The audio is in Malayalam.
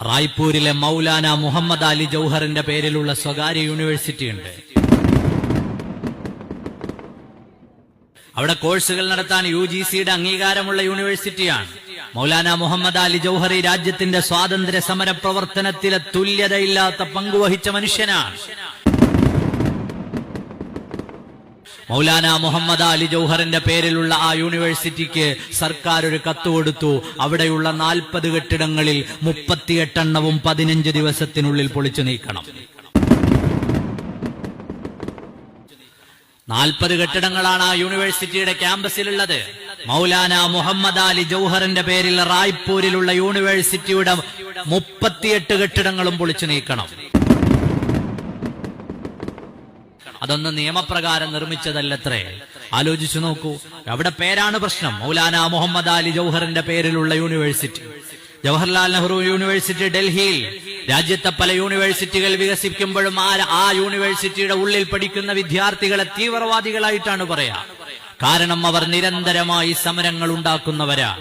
റായ്പൂരിലെ മൗലാന മുഹമ്മദ് അലി ജൗഹറിന്റെ പേരിലുള്ള സ്വകാര്യ യൂണിവേഴ്സിറ്റി ഉണ്ട്. അവിടെ കോഴ്സുകൾ നടത്താൻ UGCയുടെ അംഗീകാരമുള്ള യൂണിവേഴ്സിറ്റിയാണ്. മൗലാന മുഹമ്മദ് അലി ജൗഹർ ഈ രാജ്യത്തിന്റെ സ്വാതന്ത്ര്യ സമര പ്രവർത്തനത്തിലെ തുല്യതയില്ലാത്ത പങ്കുവഹിച്ച മനുഷ്യനാണ്. മൗലാന മുഹമ്മദ് അലി ജൗഹറിന്റെ പേരിലുള്ള ആ യൂണിവേഴ്സിറ്റിക്ക് സർക്കാർ ഒരു കത്ത് കൊടുത്തു. അവിടെയുള്ള 40 കെട്ടിടങ്ങളിൽ 38 എണ്ണവും 15 ദിവസത്തിനുള്ളിൽ പൊളിച്ചു നീക്കണം. 40 കെട്ടിടങ്ങളാണ് ആ യൂണിവേഴ്സിറ്റിയുടെ ക്യാമ്പസിലുള്ളത്. മൗലാന മുഹമ്മദ് അലി ജൗഹറിന്റെ പേരിൽ റായ്പൂരിലുള്ള യൂണിവേഴ്സിറ്റിയുടെ 38 കെട്ടിടങ്ങളും പൊളിച്ചു നീക്കണം. അതൊന്ന് നിയമപ്രകാരം നിർമ്മിച്ചതല്ലത്രേ. ആലോചിച്ചു നോക്കൂ, അവിടെ പേരാണ് പ്രശ്നം. മൗലാന മുഹമ്മദ് അലി ജൗഹറിന്റെ പേരിലുള്ള യൂണിവേഴ്സിറ്റി. ജവഹർലാൽ നെഹ്റു യൂണിവേഴ്സിറ്റി ഡൽഹിയിൽ. രാജ്യത്തെ പല യൂണിവേഴ്സിറ്റികൾ വികസിപ്പിക്കുമ്പോഴും ആ യൂണിവേഴ്സിറ്റിയുടെ ഉള്ളിൽ പഠിക്കുന്ന വിദ്യാർത്ഥികളെ തീവ്രവാദികളായിട്ടാണ് പറയാ. കാരണം അവർ നിരന്തരമായി സമരങ്ങൾ ഉണ്ടാക്കുന്നവരാ.